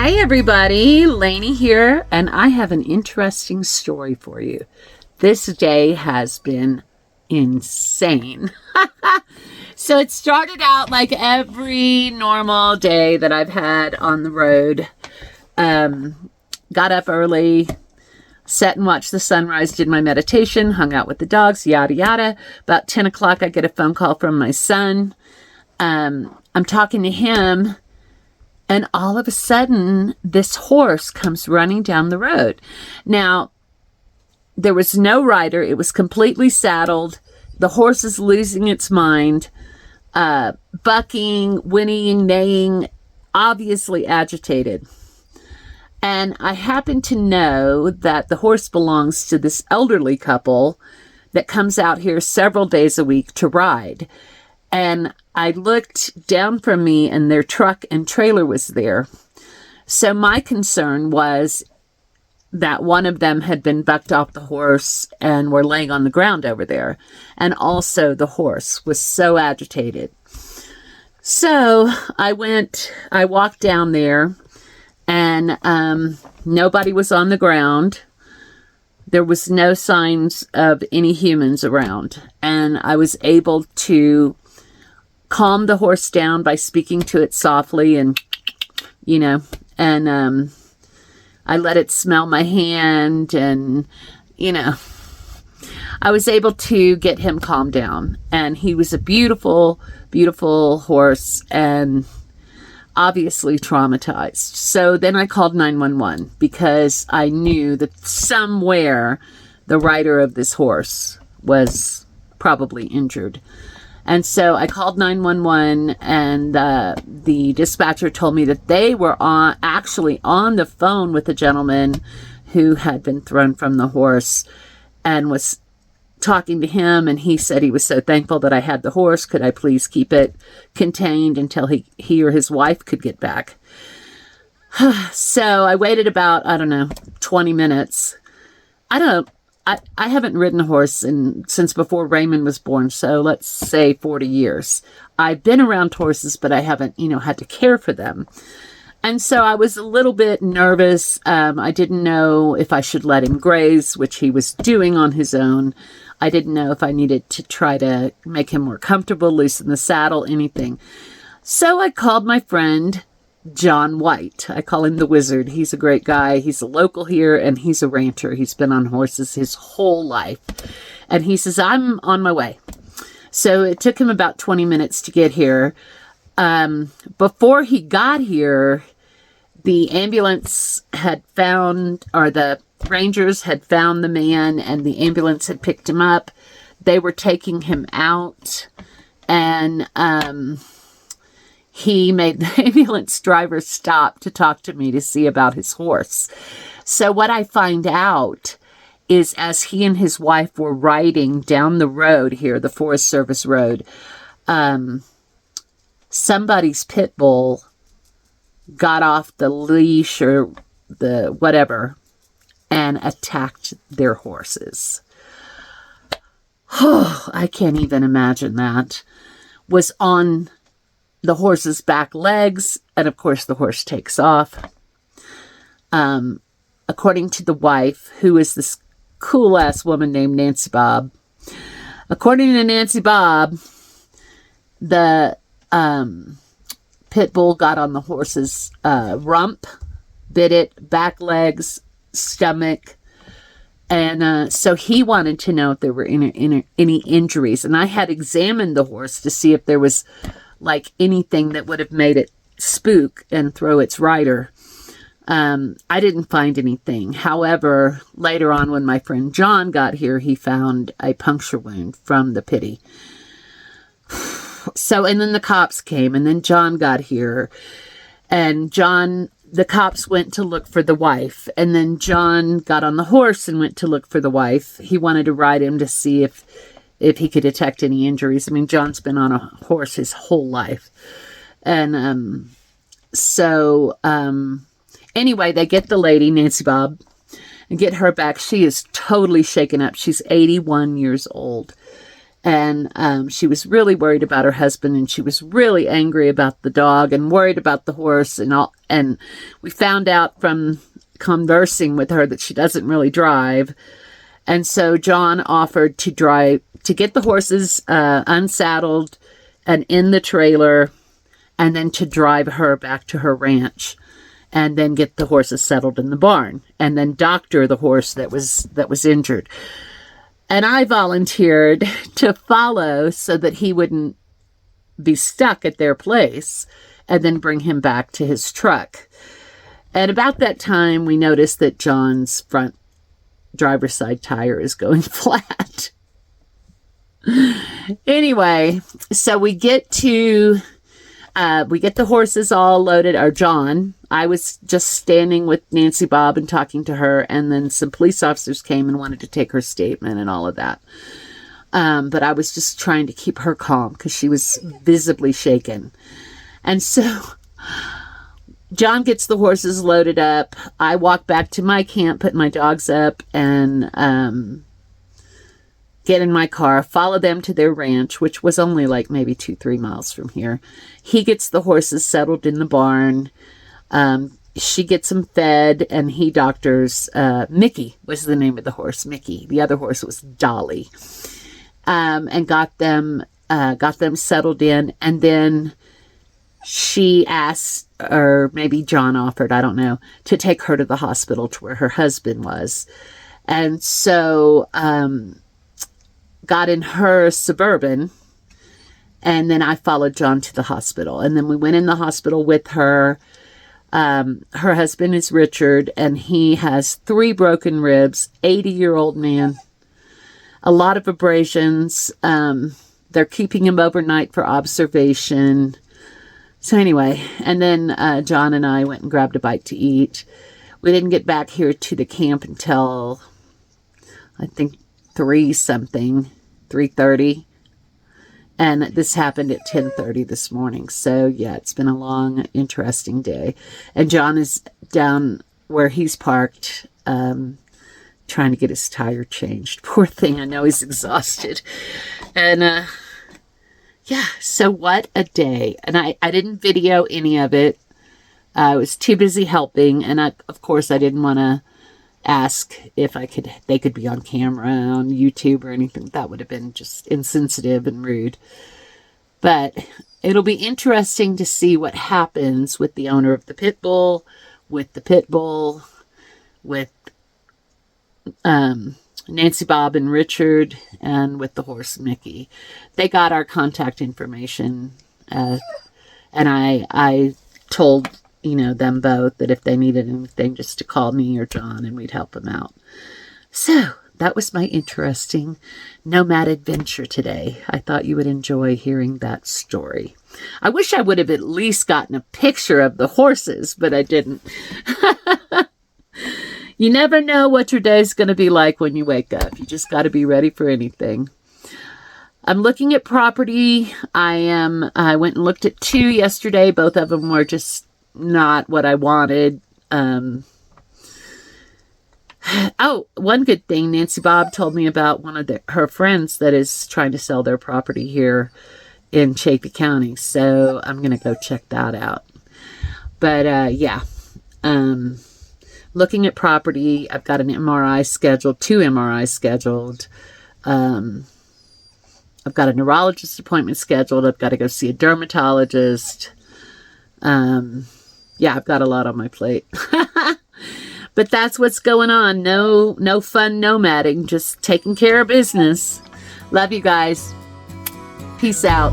Hi everybody, Lainey here, and I have an interesting story for you. This day has been insane. So it started out like every normal day that I've had on the road. Got up early, sat and watched the sunrise, did my meditation, hung out with the dogs, yada yada. About 10 o'clock I get a phone call from my son. I'm talking to him, and all of a sudden, this horse comes running down the road. Now, there was no rider. It was completely saddled. The horse is losing its mind, bucking, whinnying, neighing, obviously agitated. And I happen to know that the horse belongs to this elderly couple that comes out here several days a week to ride. And I looked down from me and their truck and trailer was there. So my concern was that one of them had been bucked off the horse and were laying on the ground over there. And also the horse was so agitated. So I walked down there, and nobody was on the ground. There was no signs of any humans around. And I was able to calm the horse down by speaking to it softly and I let it smell my hand, and I was able to get him calmed down. And he was a beautiful, beautiful horse and obviously traumatized. So then I called 911 because I knew that somewhere the rider of this horse was probably injured. And so I called 911, and the dispatcher told me that they were actually on the phone with a gentleman who had been thrown from the horse and was talking to him. And he said he was so thankful that I had the horse. Could I please keep it contained until he or his wife could get back? So I waited about, 20 minutes. I haven't ridden a horse since before Raymond was born, so let's say 40 years. I've been around horses, but I haven't, had to care for them. And so I was a little bit nervous. I didn't know if I should let him graze, which he was doing on his own. I didn't know if I needed to try to make him more comfortable, loosen the saddle, anything. So I called my friend John White. I call him the Wizard. He's a great guy. He's a local here, and he's a rancher. He's been on horses his whole life. And he says, I'm on my way. So it took him about 20 minutes to get here. Before he got here, the ambulance had found, or the rangers had found the man, and the ambulance had picked him up. They were taking him out, and he made the ambulance driver stop to talk to me to see about his horse. So what I find out is, as he and his wife were riding down the road here, the Forest Service road, somebody's pit bull got off the leash or the whatever and attacked their horses. Oh, I can't even imagine that. Was on the horse's back legs, and of course the horse takes off. According to the wife, who is this cool-ass woman named Nancy Bob, according to Nancy Bob, the pit bull got on the horse's rump, bit it, back legs, stomach, and so he wanted to know if there were any injuries. And I had examined the horse to see if there was like anything that would have made it spook and throw its rider. I didn't find anything. However, later on when my friend John got here, he found a puncture wound from the pity. So, and then the cops came, and then John got here, and the cops went to look for the wife, and then John got on the horse and went to look for the wife. He wanted to ride him to see if he could detect any injuries. I mean, John's been on a horse his whole life. And anyway, they get the lady, Nancy Bob, and get her back. She is totally shaken up. She's 81 years old. And she was really worried about her husband, and she was really angry about the dog and worried about the horse and all. And we found out from conversing with her that she doesn't really drive. And so John offered to get the horses unsaddled and in the trailer, and then to drive her back to her ranch, and then get the horses settled in the barn, and then doctor the horse that was injured. And I volunteered to follow so that he wouldn't be stuck at their place, and then bring him back to his truck. And about that time, we noticed that John's front driver's side tire is going flat. Anyway, so we get the horses all loaded, or John. I was just standing with Nancy Bob and talking to her, and then some police officers came and wanted to take her statement and all of that. But I was just trying to keep her calm because she was visibly shaken. And so John gets the horses loaded up. I walk back to my camp, put my dogs up, and get in my car, follow them to their ranch, which was only like maybe 2-3 miles from here. He gets the horses settled in the barn. She gets them fed, and he doctors, Mickey was the name of the horse, Mickey. The other horse was Dolly. And got them settled in. And then she asked, or maybe John offered, I don't know, to take her to the hospital to where her husband was. And so, got in her Suburban, and then I followed John to the hospital. And then we went in the hospital with her. Her husband is Richard, and he has 3 broken ribs, 80-year-old man, a lot of abrasions. They're keeping him overnight for observation. So anyway, and then John and I went and grabbed a bite to eat. We didn't get back here to the camp until, I think, 3:30, and this happened at 10:30 this morning. So yeah, it's been a long, interesting day. And John is down where he's parked, trying to get his tire changed. Poor thing, I know he's exhausted. And yeah, so what a day. And I didn't video any of it. I was too busy helping, and of course I didn't want to ask if they could be on camera on YouTube or anything. That would have been just insensitive and rude. But it'll be interesting to see what happens with the owner of the pit bull, with Nancy Bob and Richard, and with the horse Mickey. They got our contact information, and I told them both that if they needed anything, just to call me or John, and we'd help them out. So that was my interesting nomad adventure today. I thought you would enjoy hearing that story. I wish I would have at least gotten a picture of the horses, but I didn't. You never know what your day's going to be like when you wake up. You just got to be ready for anything. I'm looking at property. I went and looked at 2 yesterday. Both of them were just not what I wanted. Oh, one good thing, Nancy Bob told me about one of her friends that is trying to sell their property here in Chaffee County. So I'm going to go check that out. But yeah, looking at property, I've got an MRI scheduled, 2 MRIs scheduled. I've got a neurologist appointment scheduled. I've got to go see a dermatologist. Yeah, I've got a lot on my plate. But that's what's going on. No fun nomading, just taking care of business. Love you guys. Peace out.